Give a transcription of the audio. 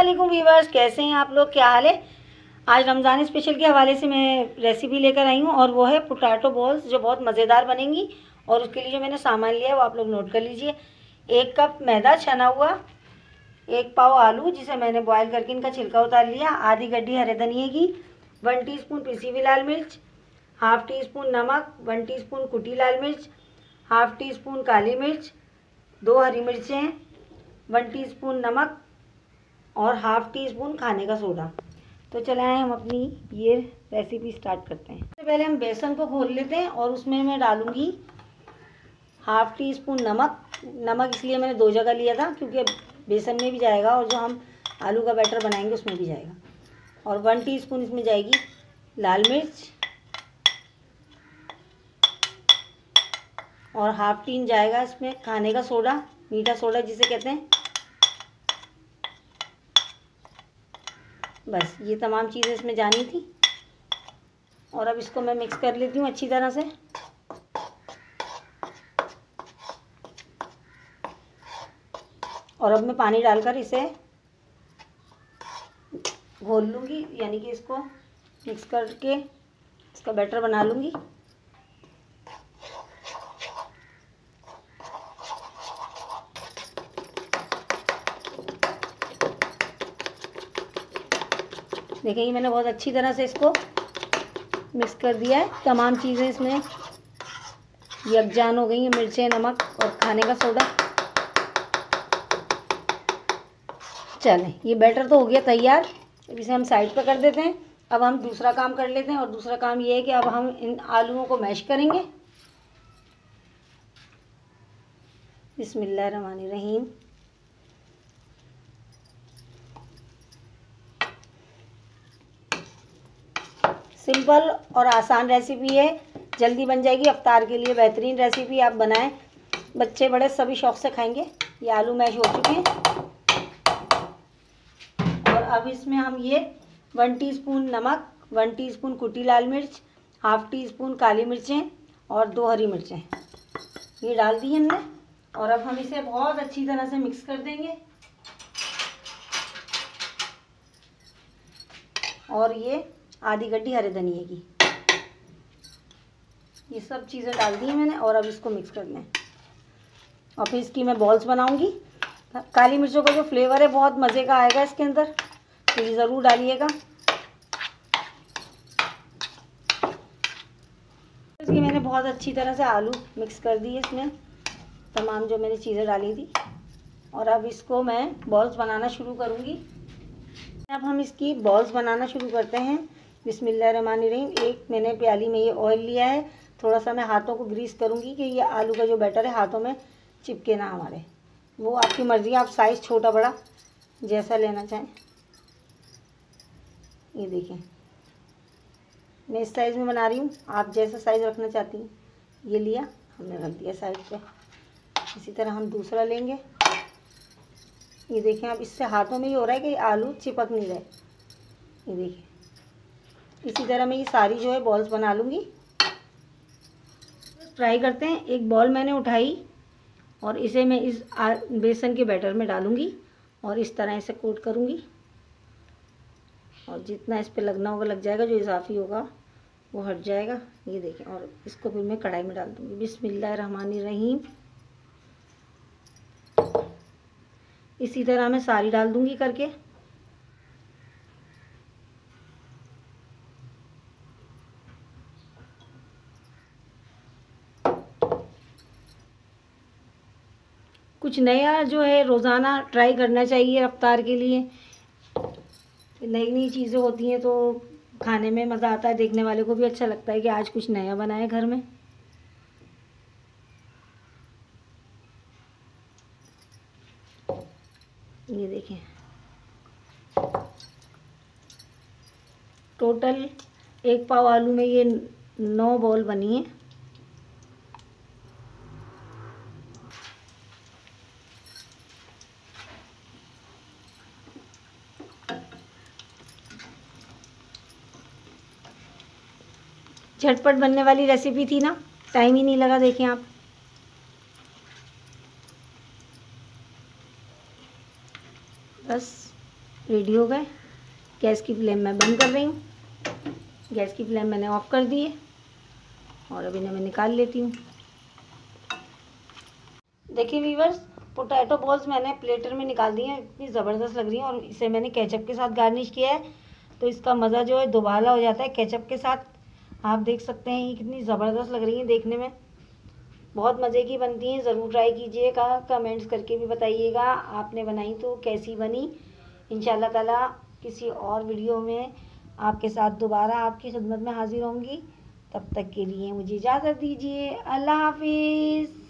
वालेकुम व्यूवर्स, कैसे हैं आप लोग, क्या हाल है। आज रमज़ान स्पेशल के हवाले से मैं रेसिपी लेकर आई हूँ और वो है पोटैटो बॉल्स, जो बहुत मज़ेदार बनेंगी। और उसके लिए जो मैंने सामान लिया है वो आप लोग नोट कर लीजिए। 1 कप मैदा छना हुआ, 1 पाव आलू जिसे मैंने बॉयल करके इनका छिलका उतार लिया, आधी गड्डी हरे धनिए की, 1 टीस्पून पिसी हुई लाल मिर्च, हाफ़ टी स्पून नमक, 1 टीस्पून कुटी लाल मिर्च, हाफ़ टी स्पून काली मिर्च, 2 हरी मिर्चें, 1 टीस्पून नमक और हाफ़ टी स्पून खाने का सोडा। तो चलाएं हम अपनी ये रेसिपी स्टार्ट करते हैं। सबसे पहले हम बेसन को घोल लेते हैं और उसमें मैं डालूंगी हाफ़ टी स्पून नमक। नमक इसलिए मैंने 2 जगह लिया था क्योंकि बेसन में भी जाएगा और जो हम आलू का बैटर बनाएंगे उसमें भी जाएगा। और 1 टीस्पून इसमें जाएगी लाल मिर्च और हाफ़ टी जाएगा इसमें खाने का सोडा, मीठा सोडा जिसे कहते हैं। बस ये तमाम चीज़ें इसमें जानी थी। और अब इसको मैं मिक्स कर लेती हूँ अच्छी तरह से। और अब मैं पानी डालकर इसे घोल लूँगी, यानी कि इसको मिक्स करके इसका बैटर बना लूँगी। देखिए मैंने बहुत अच्छी तरह से इसको मिक्स कर दिया है। तमाम चीज़ें इसमें यकजान हो गई हैं, मिर्चें, नमक और खाने का सोडा। चलें, ये बैटर तो हो गया तैयार। अब इसे हम साइड पर कर देते हैं। अब हम दूसरा काम कर लेते हैं और दूसरा काम ये है कि अब हम इन आलूओं को मैश करेंगे। बिस्मिल्लाहिर्रहमानिर्रहीम। सिंपल और आसान रेसिपी है, जल्दी बन जाएगी। इफ्तार के लिए बेहतरीन रेसिपी, आप बनाएं, बच्चे बड़े सभी शौक़ से खाएंगे। ये आलू मैश हो चुके हैं और अब इसमें हम ये 1 टीस्पून नमक, 1 टीस्पून कुटी लाल मिर्च, हाफ़ टी स्पून काली मिर्चें और 2 हरी मिर्चें ये डाल दी हमने। और अब हम इसे बहुत अच्छी तरह से मिक्स कर देंगे। और ये आधी गड्डी हरे धनिए की, ये सब चीज़ें डाल दी हैं मैंने। और अब इसको मिक्स कर लें और फिर इसकी मैं बॉल्स बनाऊंगी। काली मिर्चों का जो फ्लेवर है बहुत मज़े का आएगा इसके अंदर, तो ये ज़रूर डालिएगा। इसकी मैंने बहुत अच्छी तरह से आलू मिक्स कर दिए इसमें, तमाम जो मैंने चीज़ें डाली थी। और अब इसको मैं बॉल्स बनाना शुरू करूँगी। अब हम इसकी बॉल्स बनाना शुरू करते हैं। बिस्मिल्लाहिर्रहमानिर्रहीम। एक मैंने प्याली में ये ऑयल लिया है, थोड़ा सा मैं हाथों को ग्रीस करूँगी कि ये आलू का जो बैटर है हाथों में चिपके ना हमारे। वो आपकी मर्ज़ी है, आप साइज़ छोटा बड़ा जैसा लेना चाहें। ये देखिए मैं इस साइज़ में बना रही हूँ, आप जैसा साइज़ रखना चाहती हैं। ये लिया हमने, रख दिया साइड पे। इसी तरह हम दूसरा लेंगे। ये देखें, अब इससे हाथों में ये हो रहा है कि आलू चिपक नहीं रहे। ये देखिए, इसी तरह मैं ये सारी जो है बॉल्स बना लूँगी। फ्राई करते हैं। एक बॉल मैंने उठाई और इसे मैं इस बेसन के बैटर में डालूँगी और इस तरह इसे कोट करूँगी। और जितना इस पे लगना होगा लग जाएगा, जो इजाफी होगा वो हट जाएगा। ये देखें, और इसको फिर मैं कढ़ाई में डाल दूँगी। बिस्मिल्लाहिर्रहमानिर्रहीम। इसी तरह मैं सारी डाल दूँगी करके। कुछ नया जो है रोज़ाना ट्राई करना चाहिए इफ्तार के लिए। नई नई चीज़ें होती हैं तो खाने में मज़ा आता है, देखने वाले को भी अच्छा लगता है कि आज कुछ नया बना है घर में। ये देखें, टोटल 1 पाव आलू में ये 9 बॉल बनी है। झटपट बनने वाली रेसिपी थी ना, टाइम ही नहीं लगा। देखें आप, बस रेडी हो गए। गैस की फ्लेम मैं बंद कर रही हूँ। गैस की फ्लेम मैंने ऑफ कर दी है और अब इन्हें मैं निकाल लेती हूँ। देखिए वीवर्स, पोटैटो बॉल्स मैंने प्लेटर में निकाल दी हैं। इतनी ज़बरदस्त लग रही हैं और इसे मैंने केचप के साथ गार्निश किया है, तो इसका मज़ा जो है दोबारा हो जाता है केचप के साथ। आप देख सकते हैं ये कितनी ज़बरदस्त लग रही हैं देखने में, बहुत मज़े की बनती हैं। ज़रूर ट्राई कीजिएगा, कमेंट्स करके भी बताइएगा आपने बनाई तो कैसी बनी। इंशाल्लाह ताला किसी और वीडियो में आपके साथ दोबारा आपकी खिदमत में हाजिर होंगी। तब तक के लिए मुझे इजाज़त दीजिए। अल्लाह हाफिज़।